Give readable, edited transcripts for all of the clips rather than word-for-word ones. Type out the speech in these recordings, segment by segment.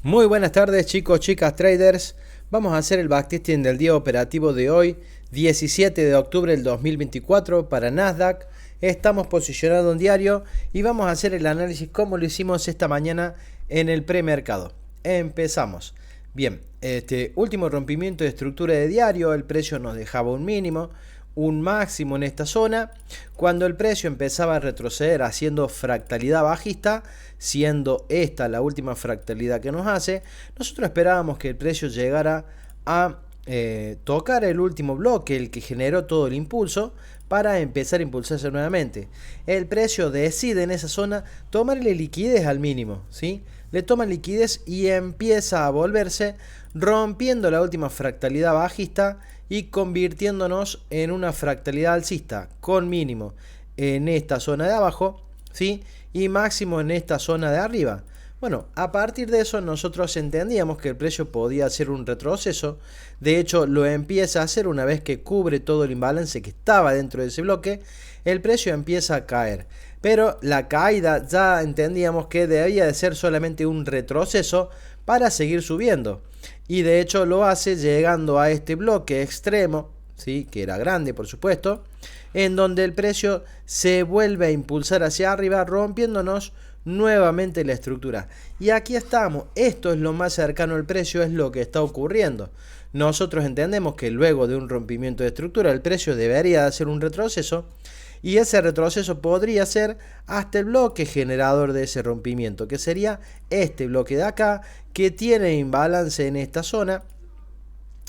Muy buenas tardes chicos, chicas, traders. Vamos a hacer el backtesting del día operativo de hoy, 17 de octubre del 2024 para Nasdaq. Estamos posicionados en diario y vamos a hacer el análisis como lo hicimos esta mañana en el premercado. Empezamos. Bien, este último rompimiento de estructura de diario, el precio nos dejaba un mínimo, un máximo en esta zona. Cuando el precio empezaba a retroceder haciendo fractalidad bajista, siendo esta la última fractalidad que nos hace, nosotros esperábamos que el precio llegara a tocar el último bloque, el que generó todo el impulso, para empezar a impulsarse nuevamente. El precio decide en esa zona tomarle liquidez al mínimo, ¿sí? Le toma liquidez y empieza a volverse, rompiendo la última fractalidad bajista y convirtiéndonos en una fractalidad alcista con mínimo en esta zona de abajo, ¿sí? Y máximo en esta zona de arriba. Bueno, a partir de eso nosotros entendíamos que el precio podía hacer un retroceso. De hecho, lo empieza a hacer una vez que cubre todo el imbalance que estaba dentro de ese bloque. El precio empieza a caer. Pero la caída ya entendíamos que debía de ser solamente un retroceso para seguir subiendo. Y de hecho lo hace llegando a este bloque extremo, ¿sí? Que era grande por supuesto, en donde el precio se vuelve a impulsar hacia arriba, rompiéndonos nuevamente la estructura. Y aquí estamos, esto es lo más cercano al precio, es lo que está ocurriendo. Nosotros entendemos que luego de un rompimiento de estructura el precio debería hacer un retroceso, y ese retroceso podría ser hasta el bloque generador de ese rompimiento, que sería este bloque de acá, que tiene imbalance en esta zona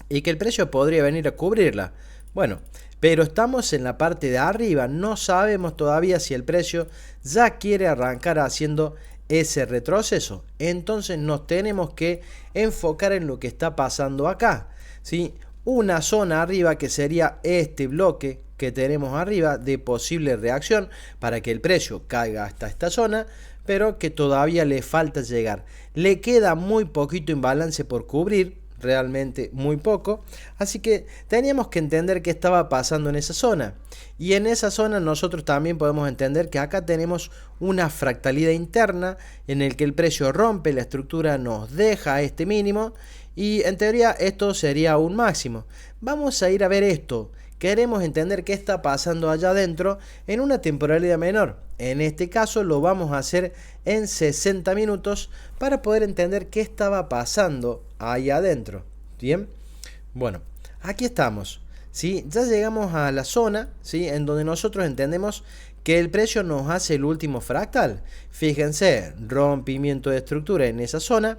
y que el precio podría venir a cubrirla. Bueno, pero estamos en la parte de arriba, no sabemos todavía si el precio ya quiere arrancar haciendo ese retroceso. Entonces nos tenemos que enfocar en lo que está pasando acá, ¿sí? Una zona arriba que sería este bloque que tenemos arriba de posible reacción para que el precio caiga hasta esta zona, pero que todavía le falta llegar. Le queda muy poquito imbalance por cubrir, realmente muy poco, así que teníamos que entender qué estaba pasando en esa zona, y en esa zona nosotros también podemos entender que acá tenemos una fractalidad interna en el que el precio rompe la estructura, nos deja este mínimo y en teoría esto sería un máximo. Vamos a ir a ver esto. Queremos entender qué está pasando allá adentro en una temporalidad menor. En este caso lo vamos a hacer en 60 minutos para poder entender qué estaba pasando ahí adentro. Bien, bueno, aquí estamos, ¿sí? Ya llegamos a la zona, ¿sí? En donde nosotros entendemos que el precio nos hace el último fractal. Fíjense, rompimiento de estructura en esa zona,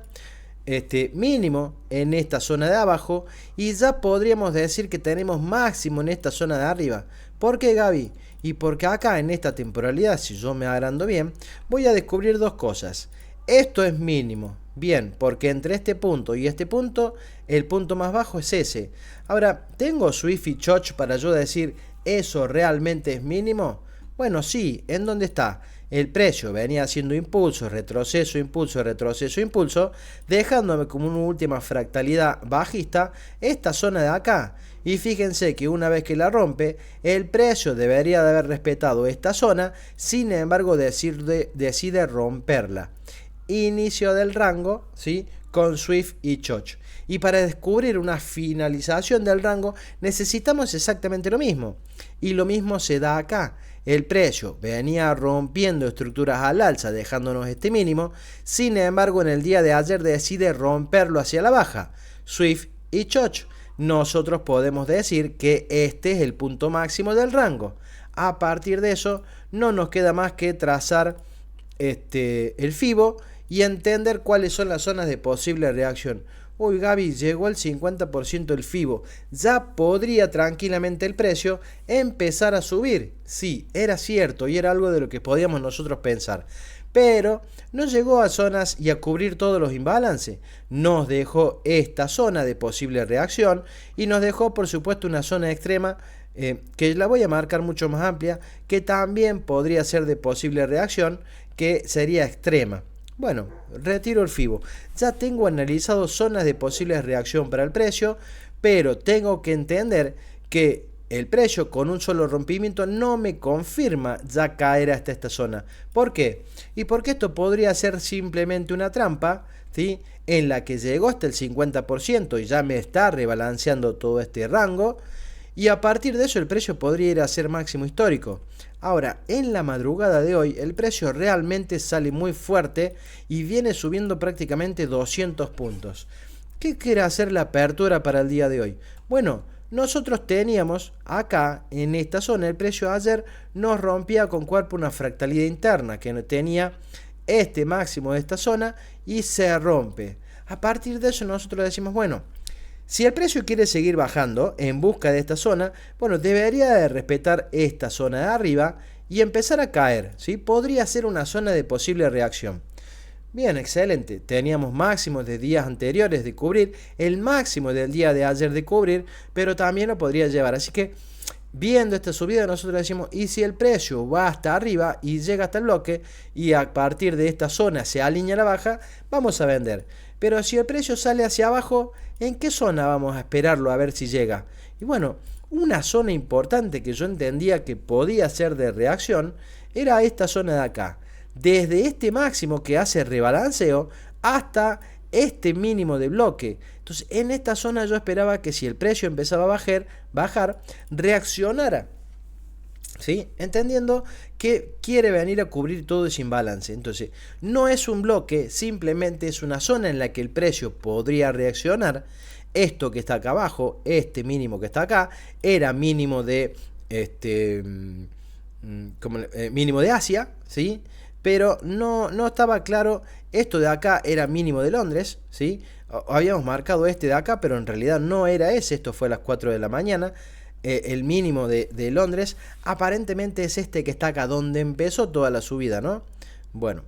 mínimo en esta zona de abajo, y ya podríamos decir que tenemos máximo en esta zona de arriba. ¿Por qué, Gaby? Y porque acá en esta temporalidad, si yo me agrando bien, voy a descubrir dos cosas. Esto es mínimo, bien, porque entre este punto y este punto, el punto más bajo es ese. Ahora, ¿tengo Swift y Choch para yo decir eso realmente es mínimo? Bueno, sí, ¿en dónde está? El precio venía haciendo impulso, retroceso, impulso, retroceso, impulso, dejándome como una última fractalidad bajista esta zona de acá. Y fíjense que una vez que la rompe, el precio debería de haber respetado esta zona, sin embargo decide romperla. Inicio del rango, ¿sí? Con Swift y Choch. Y para descubrir una finalización del rango necesitamos exactamente lo mismo. Y lo mismo se da acá. El precio venía rompiendo estructuras al alza, dejándonos este mínimo. Sin embargo, en el día de ayer decide romperlo hacia la baja. Swift y Choch. Nosotros podemos decir que este es el punto máximo del rango. A partir de eso, no nos queda más que trazar el FIBO y entender cuáles son las zonas de posible reacción. Uy, Gaby, llegó al 50% el FIBO. Ya podría tranquilamente el precio empezar a subir. Sí, era cierto y era algo de lo que podíamos nosotros pensar. Pero no llegó a zonas y a cubrir todos los imbalances. Nos dejó esta zona de posible reacción y nos dejó, por supuesto, una zona extrema que la voy a marcar mucho más amplia, que también podría ser de posible reacción, que sería extrema. Bueno, retiro el FIBO. Ya tengo analizado zonas de posible reacción para el precio, pero tengo que entender que el precio con un solo rompimiento no me confirma ya caer hasta esta zona. ¿Por qué? Y porque esto podría ser simplemente una trampa, ¿sí? En la que llegó hasta el 50% y ya me está rebalanceando todo este rango. Y a partir de eso el precio podría ir a ser máximo histórico. Ahora, en la madrugada de hoy el precio realmente sale muy fuerte y viene subiendo prácticamente 200 puntos. ¿Qué quiere hacer la apertura para el día de hoy? Bueno, nosotros teníamos acá en esta zona, el precio ayer nos rompía con cuerpo una fractalidad interna que tenía este máximo de esta zona y se rompe. A partir de eso nosotros decimos, bueno, si el precio quiere seguir bajando en busca de esta zona, bueno, debería de respetar esta zona de arriba y empezar a caer, ¿sí? Podría ser una zona de posible reacción. Bien, excelente. Teníamos máximos de días anteriores de cubrir, el máximo del día de ayer de cubrir, pero también lo podría llevar. Así que, viendo esta subida, nosotros decimos, y si el precio va hasta arriba y llega hasta el bloque, y a partir de esta zona se alinea la baja, vamos a vender. Pero si el precio sale hacia abajo, ¿en qué zona vamos a esperarlo a ver si llega? Y bueno, una zona importante que yo entendía que podía ser de reacción era esta zona de acá. Desde este máximo que hace rebalanceo hasta este mínimo de bloque. Entonces, en esta zona yo esperaba que si el precio empezaba a bajar, reaccionara. ¿Sí? Entendiendo que quiere venir a cubrir todo ese imbalance. Entonces, no es un bloque, simplemente es una zona en la que el precio podría reaccionar. Esto que está acá abajo, este mínimo que está acá, era mínimo de mínimo de Asia, ¿sí? Pero no estaba claro, esto de acá era mínimo de Londres, ¿sí? Habíamos marcado este de acá, pero en realidad no era ese, esto fue a las 4 de la mañana. El mínimo de Londres aparentemente es este que está acá, donde empezó toda la subida, ¿no? Bueno,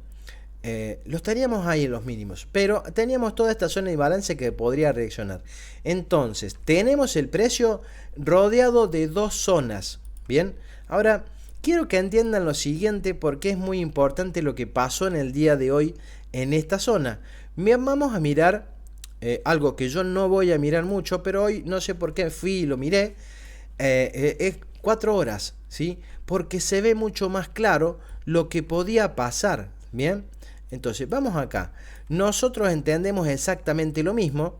los teníamos ahí en los mínimos, pero teníamos toda esta zona de balance que podría reaccionar. Entonces, tenemos el precio rodeado de dos zonas, ¿bien? Ahora, quiero que entiendan lo siguiente porque es muy importante lo que pasó en el día de hoy en esta zona. Vamos a mirar algo que yo no voy a mirar mucho, pero hoy no sé por qué fui y lo miré. Es 4 horas, ¿sí? Porque se ve mucho más claro lo que podía pasar, ¿bien? Entonces, vamos acá. Nosotros entendemos exactamente lo mismo.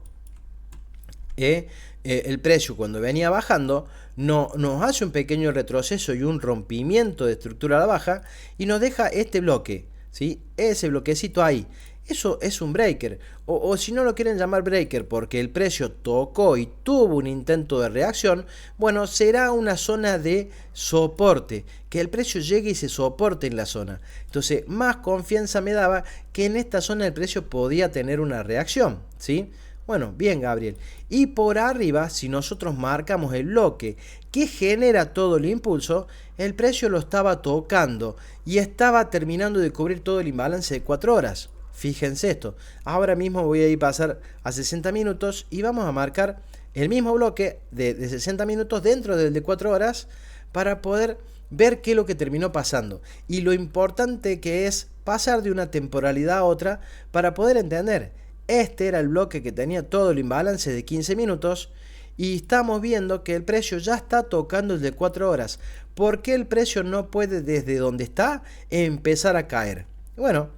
El precio cuando venía bajando nos hace un pequeño retroceso y un rompimiento de estructura a la baja y nos deja este bloque, ¿sí? Ese bloquecito ahí. Eso es un breaker, o si no lo quieren llamar breaker porque el precio tocó y tuvo un intento de reacción, bueno, será una zona de soporte, que el precio llegue y se soporte en la zona. Entonces, más confianza me daba que en esta zona el precio podía tener una reacción, ¿sí? Bueno, bien, Gabriel. Y por arriba, si nosotros marcamos el bloque que genera todo el impulso, el precio lo estaba tocando y estaba terminando de cubrir todo el imbalance de 4 horas. Fíjense esto. Ahora mismo voy a ir a pasar a 60 minutos y vamos a marcar el mismo bloque de 60 minutos dentro del de 4 horas para poder ver qué es lo que terminó pasando. Y lo importante que es pasar de una temporalidad a otra para poder entender. Este era el bloque que tenía todo el imbalance de 15 minutos y estamos viendo que el precio ya está tocando el de 4 horas. ¿Por qué el precio no puede desde donde está empezar a caer? Bueno,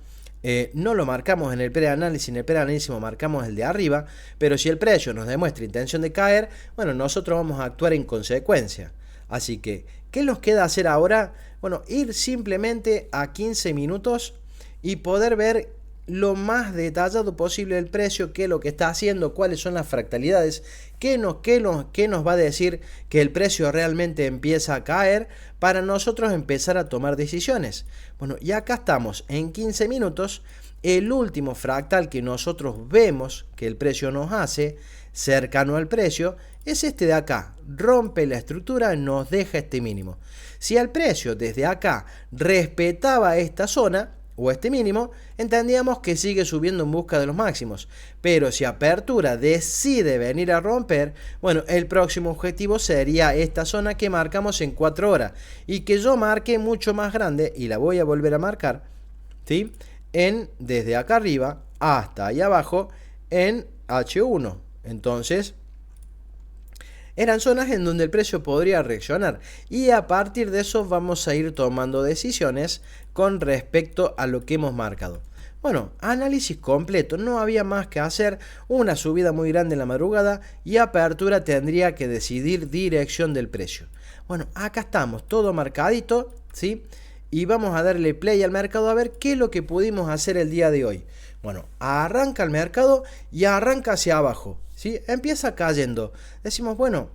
no lo marcamos en el preanálisis, en el preanálisis marcamos el de arriba, pero si el precio nos demuestra intención de caer, bueno, nosotros vamos a actuar en consecuencia. Así que, ¿qué nos queda hacer ahora? Bueno, ir simplemente a 15 minutos y poder ver lo más detallado posible el precio, qué es lo que está haciendo, cuáles son las fractalidades, qué nos va a decir que el precio realmente empieza a caer para nosotros empezar a tomar decisiones. Bueno, y acá estamos en 15 minutos, el último fractal que nosotros vemos que el precio nos hace cercano al precio es este de acá, rompe la estructura, nos deja este mínimo. Si el precio desde acá respetaba esta zona o este mínimo, entendíamos que sigue subiendo en busca de los máximos. Pero si apertura decide venir a romper, bueno, el próximo objetivo sería esta zona que marcamos en 4 horas y que yo marqué mucho más grande y la voy a volver a marcar, ¿sí? Desde acá arriba hasta ahí abajo en H1. Entonces, eran zonas en donde el precio podría reaccionar y a partir de eso vamos a ir tomando decisiones con respecto a lo que hemos marcado. Bueno, análisis completo, no había más que hacer, una subida muy grande en la madrugada y apertura tendría que decidir dirección del precio. Bueno, acá estamos, todo marcadito, ¿sí? Y vamos a darle play al mercado a ver qué es lo que pudimos hacer el día de hoy. Bueno, arranca el mercado y arranca hacia abajo, ¿sí? Empieza cayendo. Decimos, bueno,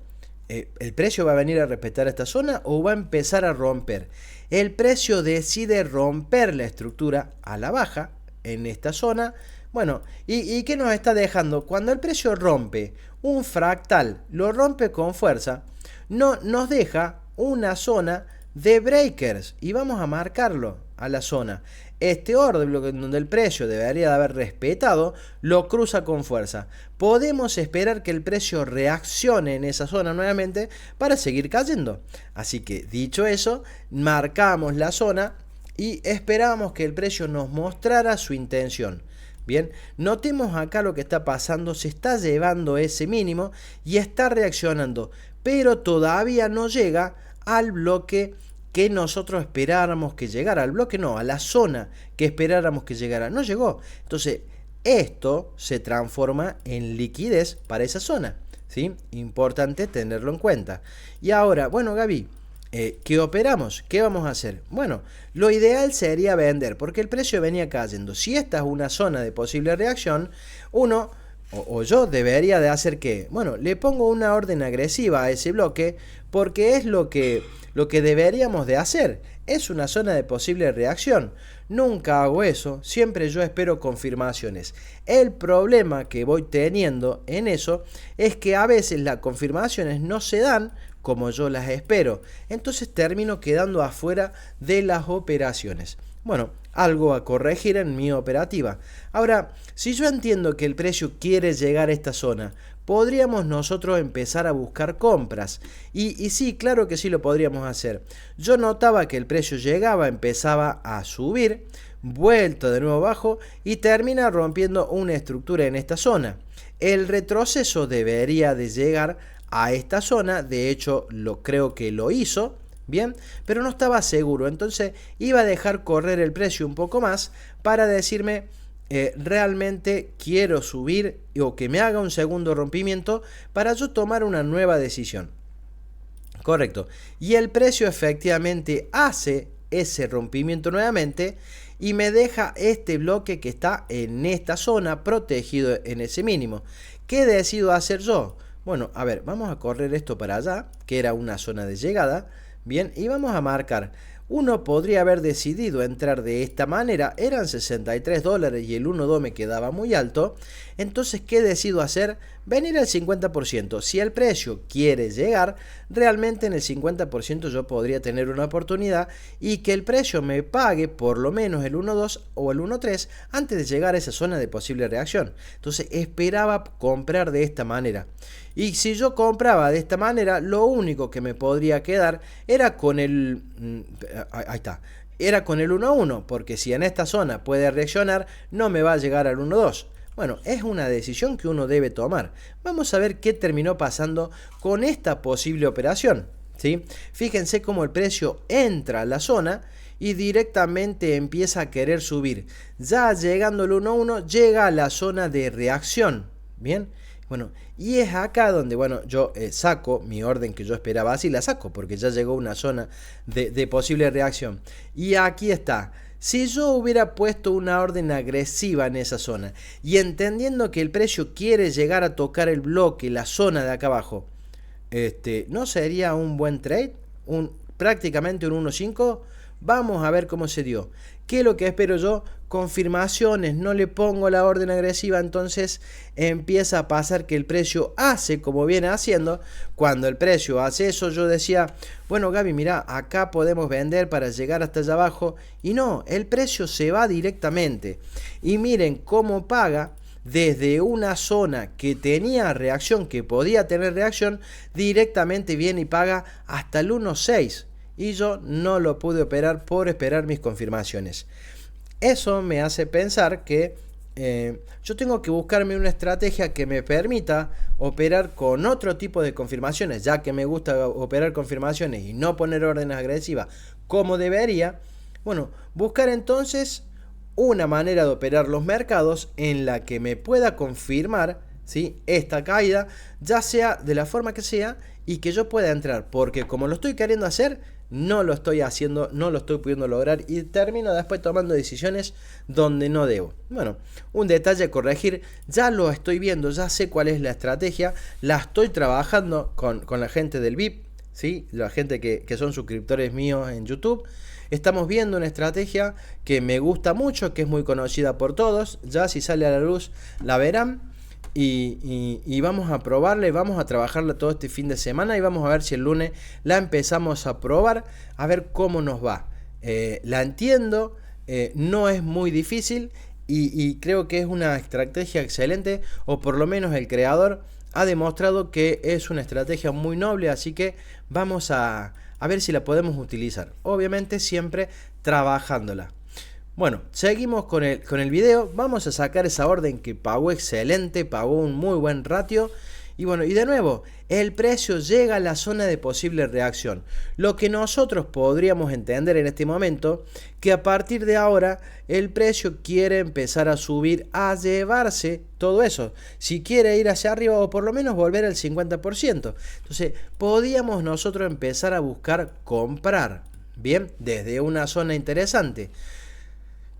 ¿el precio va a venir a respetar esta zona o va a empezar a romper? El precio decide romper la estructura a la baja en esta zona. Bueno, ¿y qué nos está dejando? Cuando el precio rompe un fractal, lo rompe con fuerza, no, nos deja una zona de breakers y vamos a marcarlo a la zona. Este orden donde el precio debería de haber respetado lo cruza con fuerza. Podemos esperar que el precio reaccione en esa zona nuevamente para seguir cayendo. Así que dicho eso, marcamos la zona y esperamos que el precio nos mostrara su intención. Bien, notemos acá lo que está pasando, se está llevando ese mínimo y está reaccionando, pero todavía no llega al bloque que nosotros esperáramos que llegara, al bloque no, a la zona que esperáramos que llegara, no llegó. Entonces, esto se transforma en liquidez para esa zona, ¿sí? Importante tenerlo en cuenta. Y ahora, bueno, Gaby, ¿qué operamos? ¿Qué vamos a hacer? Bueno, lo ideal sería vender, porque el precio venía cayendo. Si esta es una zona de posible reacción, uno o yo debería de hacer ¿qué? Bueno, le pongo una orden agresiva a ese bloque porque es lo que deberíamos de hacer. Es una zona de posible reacción. Nunca hago eso, siempre yo espero confirmaciones. El problema que voy teniendo en eso es que a veces las confirmaciones no se dan como yo las espero. Entonces termino quedando afuera de las operaciones. Bueno, algo a corregir en mi operativa. Ahora, si yo entiendo que el precio quiere llegar a esta zona, podríamos nosotros empezar a buscar compras. Y sí, claro que sí lo podríamos hacer. Yo notaba que el precio llegaba, empezaba a subir, vuelta de nuevo abajo y termina rompiendo una estructura en esta zona. El retroceso debería de llegar a esta zona, de hecho creo que lo hizo. Bien, pero no estaba seguro, entonces iba a dejar correr el precio un poco más para decirme realmente quiero subir o que me haga un segundo rompimiento para yo tomar una nueva decisión. Correcto, y el precio efectivamente hace ese rompimiento nuevamente y me deja este bloque que está en esta zona protegido en ese mínimo. ¿Qué decido hacer yo? Bueno, a ver, vamos a correr esto para allá, que era una zona de llegada. Bien, y vamos a marcar. Uno podría haber decidido entrar de esta manera, eran $63 y el 1.2 me quedaba muy alto. Entonces, ¿qué decido hacer? Venir al 50%. Si el precio quiere llegar, realmente en el 50% yo podría tener una oportunidad y que el precio me pague por lo menos el 1.2 o el 1.3 antes de llegar a esa zona de posible reacción. Entonces, esperaba comprar de esta manera. Y si yo compraba de esta manera, lo único que me podría quedar era con el... Ahí está. Era con el 1.1, porque si en esta zona puede reaccionar, no me va a llegar al 1.2. Bueno, es una decisión que uno debe tomar. Vamos a ver qué terminó pasando con esta posible operación, ¿sí? Fíjense cómo el precio entra a la zona y directamente empieza a querer subir. Ya llegando el 1.1, llega a la zona de reacción, ¿bien? Bueno, y es acá donde, bueno, yo saco mi orden que yo esperaba, así la saco, porque ya llegó una zona de posible reacción. Y aquí está. Si yo hubiera puesto una orden agresiva en esa zona y entendiendo que el precio quiere llegar a tocar el bloque, la zona de acá abajo, ¿no sería un buen trade? Prácticamente un 1.5. Vamos a ver cómo se dio. ¿Qué es lo que espero yo? Confirmaciones, no le pongo la orden agresiva, entonces empieza a pasar que el precio hace como viene haciendo. Cuando el precio hace eso, yo decía, bueno Gaby, mira, acá podemos vender para llegar hasta allá abajo. Y no, el precio se va directamente. Y miren cómo paga desde una zona que tenía reacción, que podía tener reacción, directamente viene y paga hasta el 1.6. Y yo no lo pude operar por esperar mis confirmaciones. Eso me hace pensar que yo tengo que buscarme una estrategia que me permita operar con otro tipo de confirmaciones, ya que me gusta operar confirmaciones y no poner órdenes agresivas como debería. Bueno, buscar entonces una manera de operar los mercados en la que me pueda confirmar, ¿sí?, esta caída, ya sea de la forma que sea, y que yo pueda entrar, porque como lo estoy queriendo hacer, no lo estoy haciendo, no lo estoy pudiendo lograr y termino después tomando decisiones donde no debo. Bueno, un detalle a corregir, ya lo estoy viendo, ya sé cuál es la estrategia, la estoy trabajando con la gente del VIP, ¿sí?, la gente que son suscriptores míos en YouTube. Estamos viendo una estrategia que me gusta mucho, que es muy conocida por todos, ya si sale a la luz la verán. Y vamos a probarla y vamos a trabajarla todo este fin de semana y vamos a ver si el lunes la empezamos a probar, a ver cómo nos va. La entiendo, no es muy difícil y creo que es una estrategia excelente, o por lo menos el creador ha demostrado que es una estrategia muy noble, así que vamos a ver si la podemos utilizar. Obviamente siempre trabajándola. Bueno, seguimos con el video. Vamos a sacar esa orden que pagó excelente, pagó un muy buen ratio. Y bueno, y de nuevo, el precio llega a la zona de posible reacción. Lo que nosotros podríamos entender en este momento, que a partir de ahora el precio quiere empezar a subir, a llevarse todo eso. Si quiere ir hacia arriba o por lo menos volver al 50%. Entonces, podríamos nosotros empezar a buscar comprar, bien, desde una zona interesante.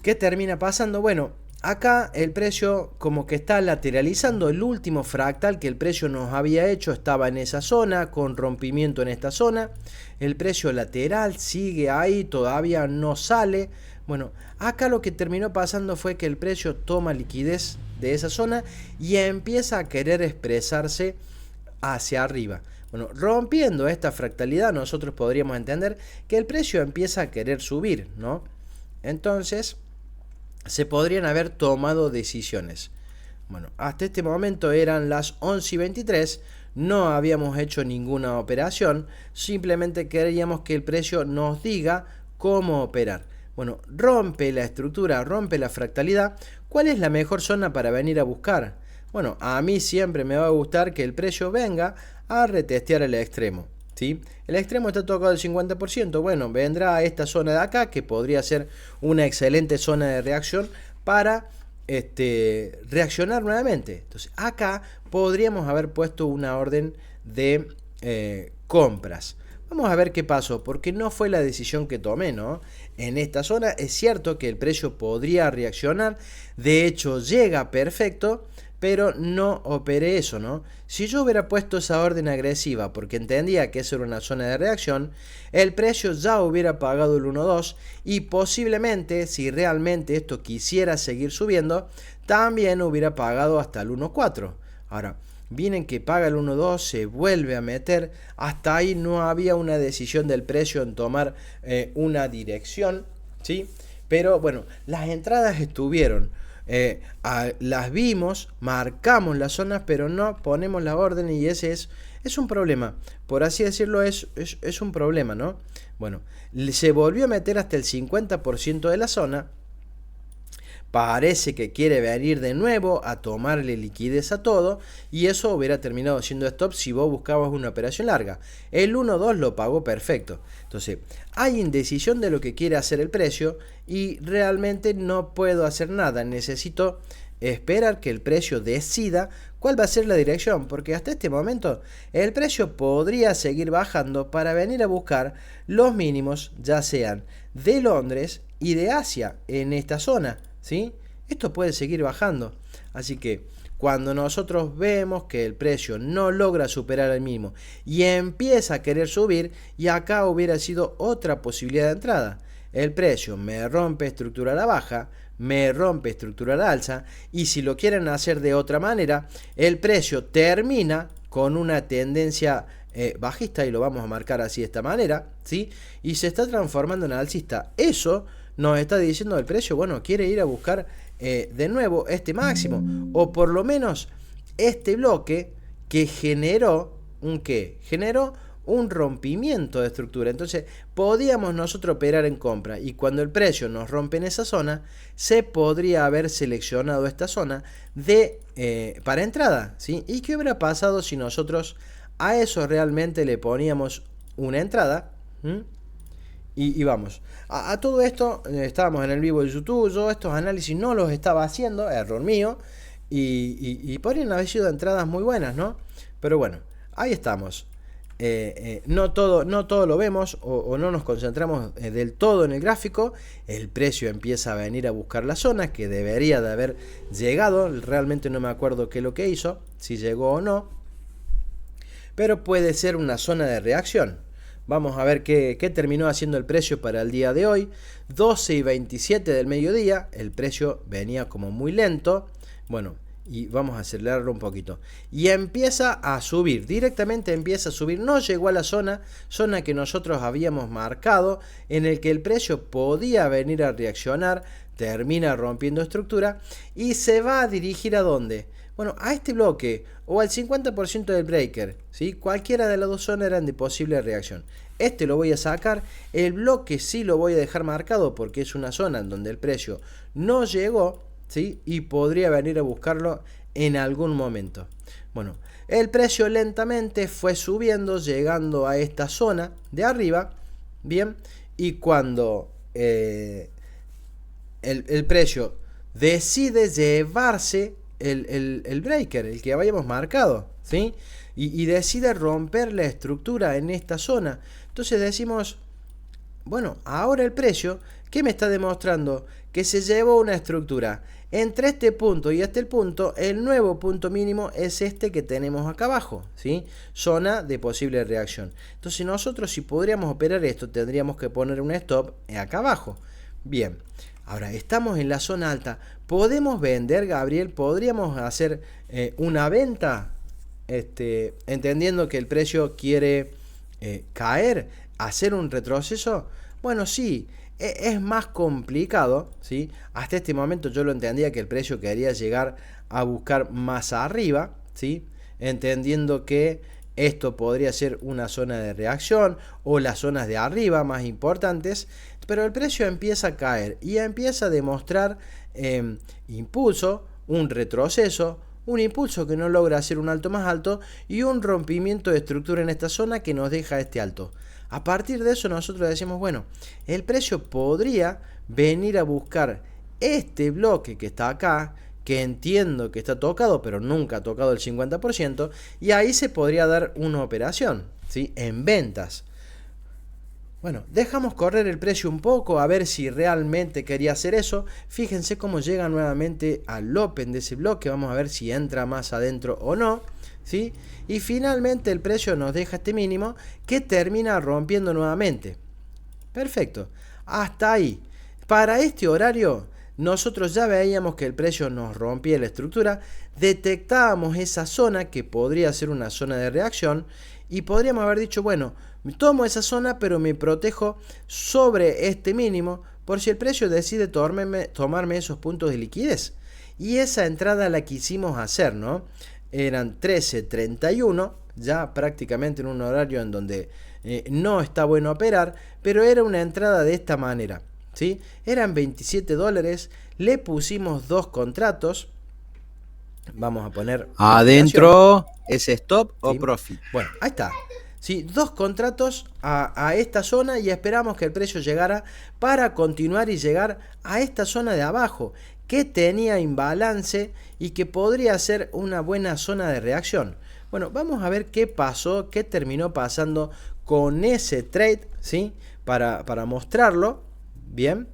¿Qué termina pasando? Bueno, acá el precio como que está lateralizando. El último fractal que el precio nos había hecho estaba en esa zona, con rompimiento en esta zona. El precio lateral sigue ahí, todavía no sale. Bueno, acá lo que terminó pasando fue que el precio toma liquidez de esa zona y empieza a querer expresarse hacia arriba. Bueno, rompiendo esta fractalidad, nosotros podríamos entender que el precio empieza a querer subir, ¿no? Entonces se podrían haber tomado decisiones. Bueno, hasta este momento eran las 11:23, no habíamos hecho ninguna operación, simplemente queríamos que el precio nos diga cómo operar. Bueno, rompe la estructura, rompe la fractalidad. ¿Cuál es la mejor zona para venir a buscar? Bueno, a mí siempre me va a gustar que el precio venga a retestear el extremo, ¿sí? El extremo está tocado al 50%, bueno, vendrá a esta zona de acá, que podría ser una excelente zona de reacción para reaccionar nuevamente. Entonces acá podríamos haber puesto una orden de compras. Vamos a ver qué pasó, porque no fue la decisión que tomé, ¿no? En esta zona es cierto que el precio podría reaccionar, de hecho llega perfecto, pero no operé eso, ¿no? Si yo hubiera puesto esa orden agresiva porque entendía que eso era una zona de reacción, el precio ya hubiera pagado el 1.2 y posiblemente, si realmente esto quisiera seguir subiendo, también hubiera pagado hasta el 1.4. Ahora, vienen que paga el 1.2, se vuelve a meter, hasta ahí no había una decisión del precio en tomar una dirección, ¿sí? Pero bueno, las entradas estuvieron. Las vimos, marcamos las zonas, pero no ponemos la orden y ese es un problema. Por así decirlo, es un problema, ¿no? Bueno, se volvió a meter hasta el 50% de la zona. Parece que quiere venir de nuevo a tomarle liquidez a todo y eso hubiera terminado siendo stop si vos buscabas una operación larga. El 1.2 lo pagó perfecto. Entonces, hay indecisión de lo que quiere hacer el precio y realmente no puedo hacer nada. Necesito esperar que el precio decida cuál va a ser la dirección, porque hasta este momento el precio podría seguir bajando para venir a buscar los mínimos, ya sean de Londres y de Asia en esta zona, ¿sí? Esto puede seguir bajando, así que cuando nosotros vemos que el precio no logra superar el mínimo y empieza a querer subir, y acá hubiera sido otra posibilidad de entrada. El precio me rompe estructura a la baja, me rompe estructura a la alza, y si lo quieren hacer de otra manera, el precio termina con una tendencia bajista, y lo vamos a marcar así de esta manera, ¿sí? Y se está transformando en alcista. Eso nos está diciendo el precio, bueno, quiere ir a buscar de nuevo este máximo, o por lo menos este bloque que generó un rompimiento de estructura. Entonces podíamos nosotros operar en compra, y cuando el precio nos rompe en esa zona, se podría haber seleccionado esta zona para entrada, ¿sí? ¿Y qué hubiera pasado si nosotros a eso realmente le poníamos una entrada? y vamos. A todo esto, estábamos en el vivo de YouTube, yo estos análisis no los estaba haciendo, error mío, y podrían haber sido entradas muy buenas, ¿no? Pero bueno, ahí estamos. No todo lo vemos o no nos concentramos del todo en el gráfico. El precio empieza a venir a buscar la zona que debería de haber llegado. Realmente no me acuerdo qué es lo que hizo, si llegó o no, pero puede ser una zona de reacción. Vamos a ver qué terminó haciendo el precio para el día de hoy. 12:27 del mediodía, el precio venía como muy lento. Bueno, y vamos a acelerarlo un poquito. Y empieza a subir, directamente empieza a subir. No llegó a la zona que nosotros habíamos marcado, en el que el precio podía venir a reaccionar. Termina rompiendo estructura y se va a dirigir ¿a dónde? Bueno, a este bloque o al 50% del breaker, ¿sí? Cualquiera de las dos zonas eran de posible reacción. Este lo voy a sacar, el bloque sí lo voy a dejar marcado porque es una zona en donde el precio no llegó, ¿sí? Y podría venir a buscarlo en algún momento. Bueno, el precio lentamente fue subiendo, llegando a esta zona de arriba, ¿bien? Y cuando el precio decide llevarse el breaker, el que habíamos marcado, ¿sí? Y decide romper la estructura en esta zona. Entonces decimos, bueno, ahora el precio, ¿qué me está demostrando? Que se llevó una estructura. Entre este punto y este punto, el nuevo punto mínimo es este que tenemos acá abajo, ¿sí? Zona de posible reacción. Entonces nosotros, si podríamos operar esto, tendríamos que poner un stop acá abajo. Bien, ahora estamos en la zona alta. ¿Podemos vender, Gabriel? ¿Podríamos hacer una venta? Entendiendo que el precio quiere caer, hacer un retroceso. Bueno, sí, es más complicado, ¿sí? Hasta este momento yo lo entendía que el precio quería llegar a buscar más arriba, ¿sí? Entendiendo que esto podría ser una zona de reacción o las zonas de arriba más importantes, pero el precio empieza a caer y empieza a demostrar impulso, un retroceso, un impulso que no logra hacer un alto más alto y un rompimiento de estructura en esta zona que nos deja este alto. A partir de eso nosotros decimos, bueno, el precio podría venir a buscar este bloque que está acá, que entiendo que está tocado, pero nunca ha tocado el 50%, y ahí se podría dar una operación, ¿sí? En ventas. Bueno, dejamos correr el precio un poco a ver si realmente quería hacer eso. Fíjense cómo llega nuevamente al open de ese bloque. Vamos a ver si entra más adentro o no, ¿sí? Y finalmente el precio nos deja este mínimo que termina rompiendo nuevamente. Perfecto. Hasta ahí. Para este horario nosotros ya veíamos que el precio nos rompía la estructura. Detectábamos esa zona que podría ser una zona de reacción. Y podríamos haber dicho, bueno, tomo esa zona pero me protejo sobre este mínimo por si el precio decide tomarme esos puntos de liquidez. Y esa entrada la quisimos hacer, ¿no? Eran 13:31, ya prácticamente en un horario en donde no está bueno operar, pero era una entrada de esta manera, ¿sí? Eran $27, le pusimos dos contratos. Vamos a poner adentro, ¿es stop o ¿sí? profit? Bueno, ahí está. ¿Sí? Dos contratos a esta zona y esperamos que el precio llegara para continuar y llegar a esta zona de abajo que tenía imbalance y que podría ser una buena zona de reacción. Bueno, vamos a ver qué pasó, qué terminó pasando con ese trade, ¿sí? Para mostrarlo, bien.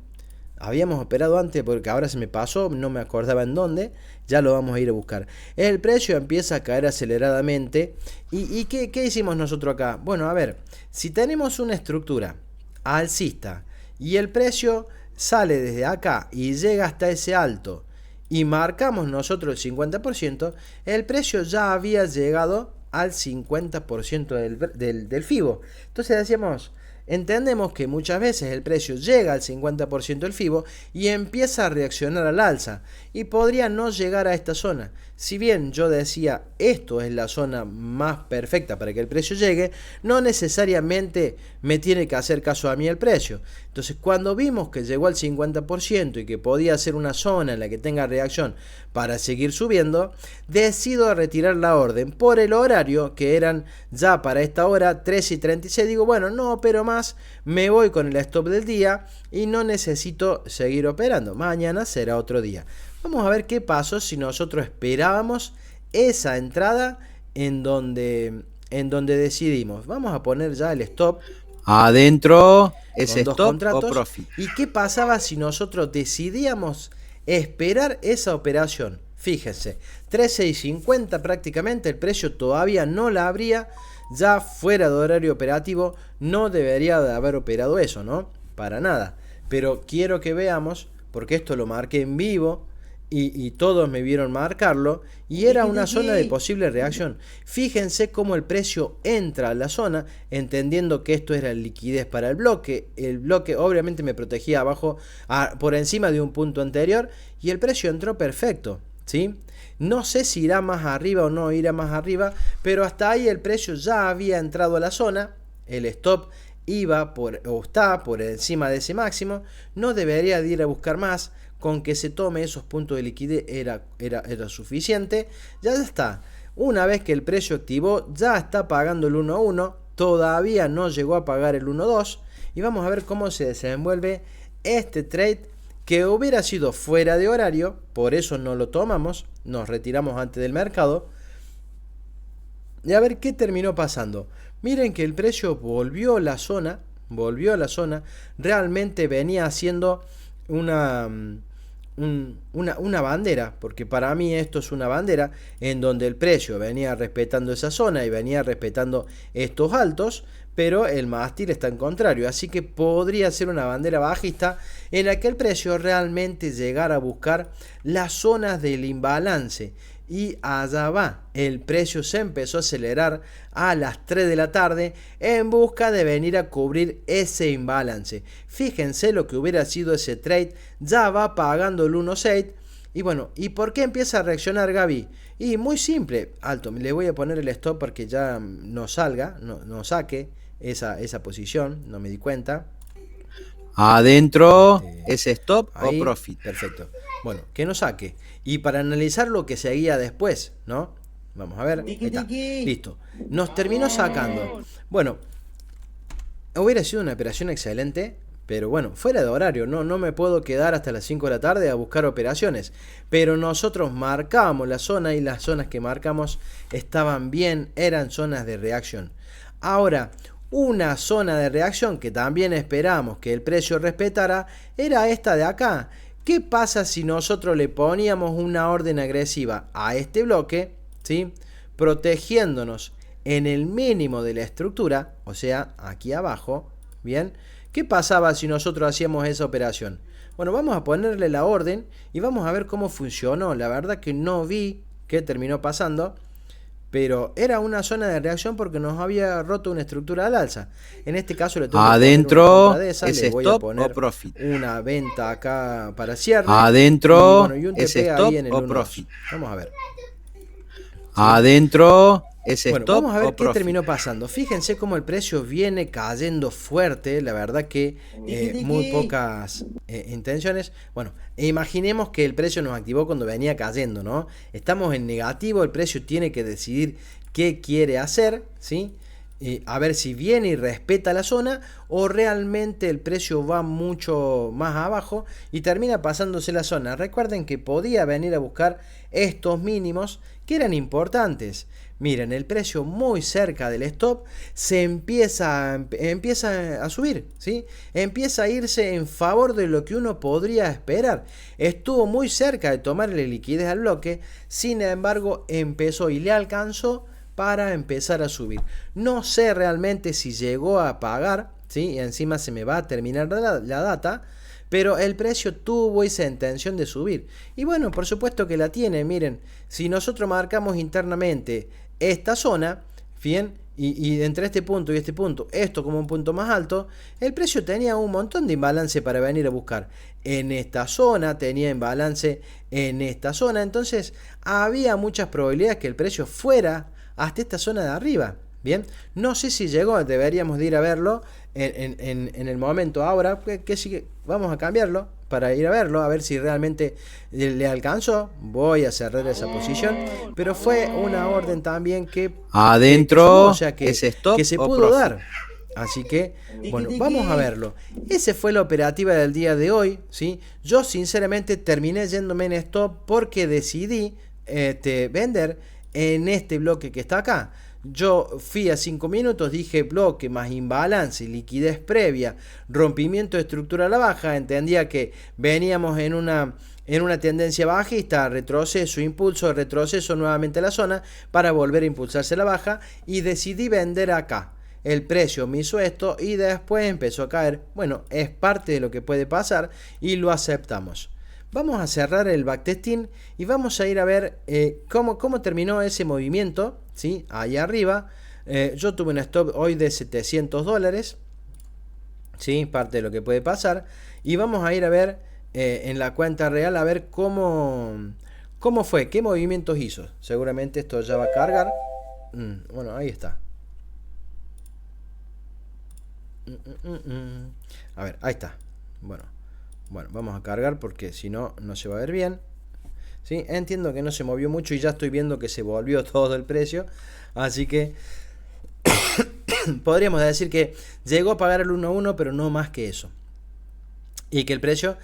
Habíamos operado antes porque ahora se me pasó, no me acordaba en dónde, ya lo vamos a ir a buscar. El precio empieza a caer aceleradamente. ¿Y qué hicimos nosotros acá? Bueno, a ver, si tenemos una estructura alcista y el precio sale desde acá y llega hasta ese alto y marcamos nosotros el 50%, el precio ya había llegado al 50% del FIBO. Entonces decíamos, entendemos que muchas veces el precio llega al 50% del FIBO y empieza a reaccionar al alza y podría no llegar a esta zona. Si bien yo decía esto es la zona más perfecta para que el precio llegue, no necesariamente me tiene que hacer caso a mí el precio. Entonces cuando vimos que llegó al 50% y que podía ser una zona en la que tenga reacción para seguir subiendo, decido retirar la orden por el horario que eran ya para esta hora 13:36. Digo, bueno, no opero más más, me voy con el stop del día y no necesito seguir operando. Mañana será otro día. Vamos a ver qué pasó si nosotros esperábamos esa entrada en donde decidimos. Vamos a poner ya el stop. Adentro es con dos stop contratos. o profit. ¿Y qué pasaba si nosotros decidíamos esperar esa operación? Fíjense, 13.50 prácticamente, el precio todavía no la abría, ya fuera de horario operativo, no debería de haber operado eso, ¿no? Para nada. Pero quiero que veamos, porque esto lo marqué en vivo, y todos me vieron marcarlo, y era una zona de posible reacción. Fíjense cómo el precio entra a la zona, entendiendo que esto era liquidez para el bloque. El bloque obviamente me protegía abajo, por encima de un punto anterior, y el precio entró perfecto, ¿sí? No sé si irá más arriba o no irá más arriba, pero hasta ahí el precio ya había entrado a la zona, el stop iba está por encima de ese máximo, no debería de ir a buscar más. Con que se tome esos puntos de liquidez era suficiente. Ya está. Una vez que el precio activó, ya está pagando el 1.1. Todavía no llegó a pagar el 1.2. Y vamos a ver cómo se desenvuelve este trade que hubiera sido fuera de horario. Por eso no lo tomamos. Nos retiramos antes del mercado. Y a ver qué terminó pasando. Miren que el precio volvió a la zona. Realmente venía haciendo una bandera, porque para mí esto es una bandera en donde el precio venía respetando esa zona y venía respetando estos altos, pero el mástil está en contrario, así que podría ser una bandera bajista en la que el precio realmente llegara a buscar las zonas del imbalance. Y allá va, el precio se empezó a acelerar a las 3 de la tarde en busca de venir a cubrir ese imbalance. Fíjense lo que hubiera sido ese trade, ya va pagando el 1.6. Y bueno, ¿y por qué empieza a reaccionar Gaby? Y muy simple, alto, le voy a poner el stop para que ya no salga, no saque esa posición, no me di cuenta. Adentro es stop ahí, o profit. Perfecto. Bueno, que no saque. Y para analizar lo que seguía después, ¿no? Vamos a ver. Ahí está. Listo. Nos terminó sacando. Bueno, hubiera sido una operación excelente, pero bueno, fuera de horario. No me puedo quedar hasta las 5 de la tarde a buscar operaciones. Pero nosotros marcábamos la zona y las zonas que marcamos estaban bien, eran zonas de reacción. Ahora, una zona de reacción que también esperamos que el precio respetara era esta de acá. ¿Qué pasa si nosotros le poníamos una orden agresiva a este bloque, ¿sí? Protegiéndonos en el mínimo de la estructura, o sea, aquí abajo, ¿bien? ¿Qué pasaba si nosotros hacíamos esa operación? Bueno, vamos a ponerle la orden y vamos a ver cómo funcionó. La verdad que no vi qué terminó pasando, pero era una zona de reacción porque nos había roto una estructura al alza. En este caso le tengo adentro de esa, es le voy a stop poner o profit. una venta acá para cierre. Adentro y un es TP stop ahí en el o 1.2. profit. Vamos a ver. Adentro es Bueno, stop vamos a ver o qué profit. terminó pasando. Fíjense cómo el precio viene cayendo fuerte. La verdad que muy pocas intenciones. Bueno, imaginemos que el precio nos activó cuando venía cayendo, ¿no? Estamos en negativo, el precio tiene que decidir qué quiere hacer, ¿sí? A ver si viene y respeta la zona o realmente el precio va mucho más abajo y termina pasándose la zona. Recuerden que podía venir a buscar estos mínimos que eran importantes. Miren, el precio muy cerca del stop se empieza a subir, ¿sí? Empieza a irse en favor de lo que uno podría esperar. Estuvo muy cerca de tomarle liquidez al bloque, sin embargo empezó y le alcanzó para empezar a subir. No sé realmente si llegó a pagar, ¿sí? Y encima se me va a terminar la data, pero el precio tuvo esa intención de subir. Y bueno, por supuesto que la tiene. Miren, si nosotros marcamos internamente esta zona, bien, y entre este punto y este punto, esto como un punto más alto, el precio tenía un montón de imbalance para venir a buscar. En esta zona, tenía imbalance en esta zona, entonces había muchas probabilidades que el precio fuera hasta esta zona de arriba. Bien, no sé si llegó, deberíamos de ir a verlo en el momento ahora, que vamos a cambiarlo para ir a verlo, a ver si realmente le alcanzó. Voy a cerrar esa posición, pero fue una orden también que adentro sumó, o sea, es stop que se o pudo profit. dar. Así que, bueno, vamos a verlo. Esa fue la operativa del día de hoy, ¿sí? Yo sinceramente terminé yéndome en stop porque decidí vender en este bloque que está acá. Yo fui a 5 minutos, dije bloque más imbalance, liquidez previa, rompimiento de estructura a la baja. Entendía que veníamos en una tendencia bajista, retroceso, impulso, retroceso nuevamente a la zona para volver a impulsarse a la baja y decidí vender acá. El precio me hizo esto y después empezó a caer. Bueno, es parte de lo que puede pasar y lo aceptamos. Vamos a cerrar el backtesting y vamos a ir a ver cómo terminó ese movimiento, ¿sí? Ahí arriba. Yo tuve un stop hoy de $700, ¿sí? Parte de lo que puede pasar. Y vamos a ir a ver en la cuenta real a ver cómo fue, qué movimientos hizo. Seguramente esto ya va a cargar. Bueno, ahí está. A ver, ahí está. Bueno, vamos a cargar porque si no, no se va a ver bien. ¿Sí? Entiendo que no se movió mucho y ya estoy viendo que se volvió todo el precio. Así que podríamos decir que llegó a pagar el 1.1, pero no más que eso. Y que el precio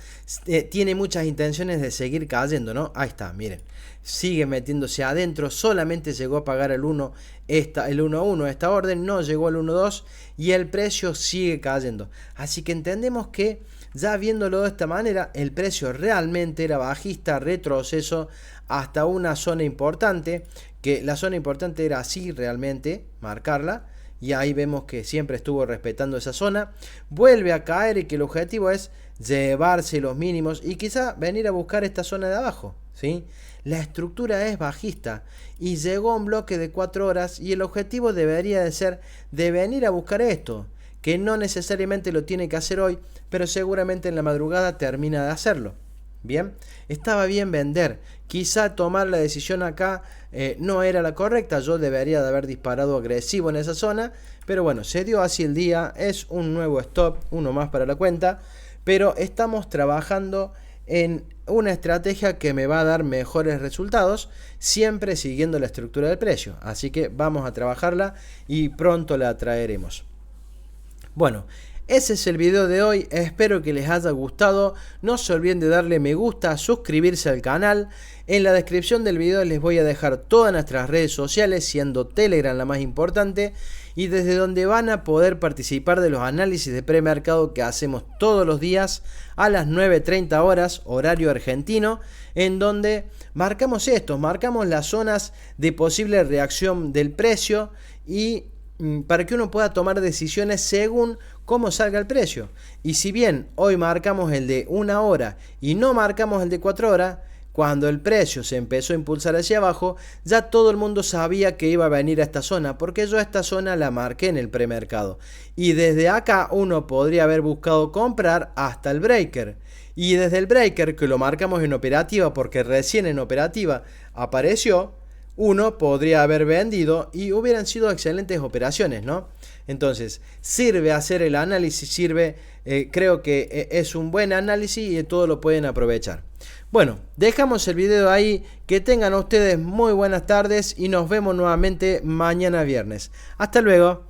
tiene muchas intenciones de seguir cayendo, ¿no? Ahí está, miren. Sigue metiéndose adentro. Solamente llegó a pagar el 1.1 esta orden. No llegó al 1.2 y el precio sigue cayendo. Así que entendemos que ya viéndolo de esta manera, el precio realmente era bajista, retroceso hasta una zona importante. Que la zona importante era así realmente, marcarla. Y ahí vemos que siempre estuvo respetando esa zona. Vuelve a caer y que el objetivo es llevarse los mínimos y quizá venir a buscar esta zona de abajo, ¿sí? La estructura es bajista y llegó a un bloque de 4 horas y el objetivo debería de ser de venir a buscar esto, que no necesariamente lo tiene que hacer hoy, pero seguramente en la madrugada termina de hacerlo. Bien, estaba bien vender. Quizá tomar la decisión acá no era la correcta. Yo debería de haber disparado agresivo en esa zona. Pero bueno, se dio así el día. Es un nuevo stop, uno más para la cuenta. Pero estamos trabajando en una estrategia que me va a dar mejores resultados, siempre siguiendo la estructura del precio. Así que vamos a trabajarla y pronto la traeremos. Bueno, ese es el video de hoy, espero que les haya gustado. No se olviden de darle me gusta, suscribirse al canal. En la descripción del video les voy a dejar todas nuestras redes sociales, siendo Telegram la más importante, y desde donde van a poder participar de los análisis de premercado que hacemos todos los días a las 9:30 horas, horario argentino, en donde marcamos las zonas de posible reacción del precio y para que uno pueda tomar decisiones según cómo salga el precio. Y si bien hoy marcamos el de 1 hora y no marcamos el de 4 horas, cuando el precio se empezó a impulsar hacia abajo, ya todo el mundo sabía que iba a venir a esta zona, porque yo esta zona la marqué en el premercado. Y desde acá uno podría haber buscado comprar hasta el breaker. Y desde el breaker, que lo marcamos en operativa, porque recién en operativa apareció, uno podría haber vendido y hubieran sido excelentes operaciones, ¿no? Entonces, sirve hacer el análisis, creo que es un buen análisis y todo lo pueden aprovechar. Bueno, dejamos el video ahí, que tengan ustedes muy buenas tardes y nos vemos nuevamente mañana viernes. Hasta luego.